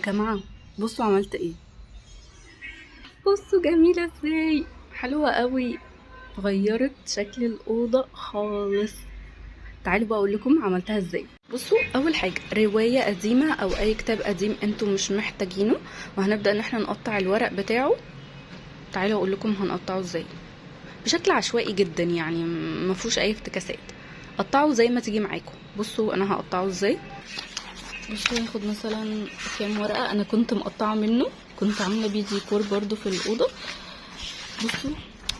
جماعة، بصوا عملت ايه. بصوا جميلة ازاي، حلوة قوي، غيرت شكل الأوضة خالص. تعالوا بقى اقول لكم عملتها ازاي. بصوا، اول حاجة رواية قديمة او اي كتاب قديم انتوا مش محتاجينه، وهنبدأ ان احنا نقطع الورق بتاعه. تعالوا اقول لكم هنقطعه ازاي بشكل عشوائي جدا، يعني مفهوش اي افتكاسات. قطعوا زي ما تيجي معاكم. بصوا انا هقطعه ازاي. بصوا هاخد مثلا كام ورقة انا كنت مقطعة منه، كنت عاملة بيه ديكور برضو في الأوضة. بصوا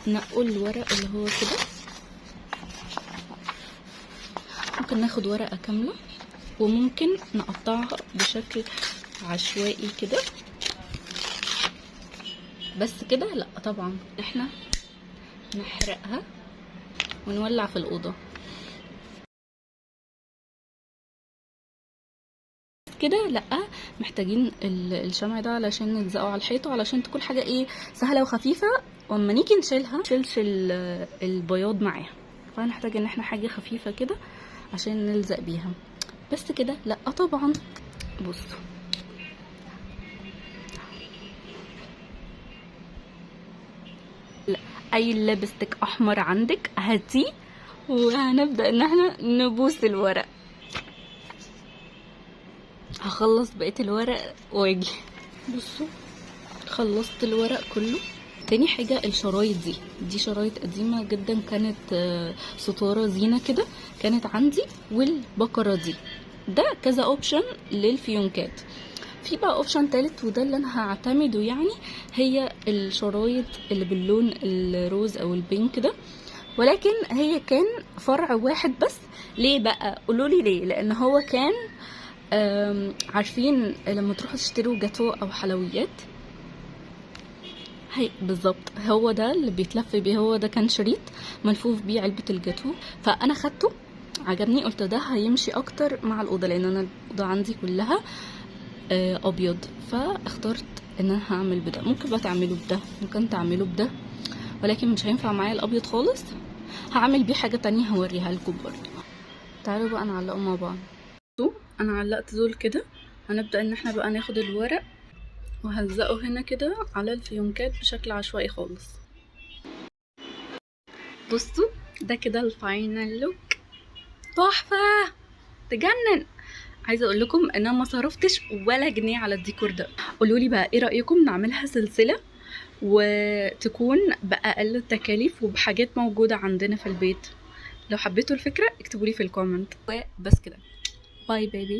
نقوا الورق اللي هو كده، ممكن ناخد ورقة كاملة وممكن نقطعها بشكل عشوائي كده. بس كده لا طبعا، احنا نحرقها ونولع في الأوضة كده. لا، محتاجين الشمع ده علشان نلزقه على الحيطة، علشان تكون حاجة ايه سهلة وخفيفة، واما نيجي نشيلها مشيلش البياض معاها. فهنحتاج ان احنا حاجة خفيفة كده عشان نلزق بيها. بس كده لا طبعا. بصوا لا، اي لبستك احمر عندك هاتيه، وهنبدأ ان احنا نبوس الورق. هخلص بقية الورق واجي. بصوا خلصت الورق كله. تاني حاجة الشرايط دي شرايط قديمة جدا، كانت ستارة زينة كده كانت عندي. والبقرة ده كذا اوبشن للفيونكات. في بقى اوبشن تالت وده اللي انا هعتمده، يعني هي الشرايط اللي باللون الروز او البينك ده، ولكن هي كان فرع واحد بس. ليه بقى؟ قولولي ليه. لان هو كان عارفين لما تروحوا تشتروا جاتو او حلويات، هي بالظبط هو ده اللي بيتلف بيه. هو ده كان شريط ملفوف بيه علبة الجاتو، فانا خدته عجبني، قلت ده هيمشي اكتر مع الاوضه، لان انا الاوضه عندي كلها ابيض. فاخترت ان انا هعمل بده. ممكن بقى تعملوا بده، ممكن تعملوا بده، ولكن مش هينفع معايا الابيض خالص. هعمل بيه حاجه تانية هوريها لكم برضو. تعالوا بقى نعلقهم مع بعض. انا علقت دول كده. هنبدا ان احنا بقى ناخد الورق وهلزقه هنا كده على الفيونكات بشكل عشوائي خالص. بصوا ده كده الفاينل لوك، تحفه، تجنن. عايزه اقول لكم ان انا ما صرفتش ولا جنيه على الديكور ده. قولوا لي بقى ايه رايكم نعملها سلسله وتكون باقل التكاليف وبحاجات موجوده عندنا في البيت؟ لو حبيتوا الفكره اكتبوا لي في الكومنت. وبس كده، باي بيبي.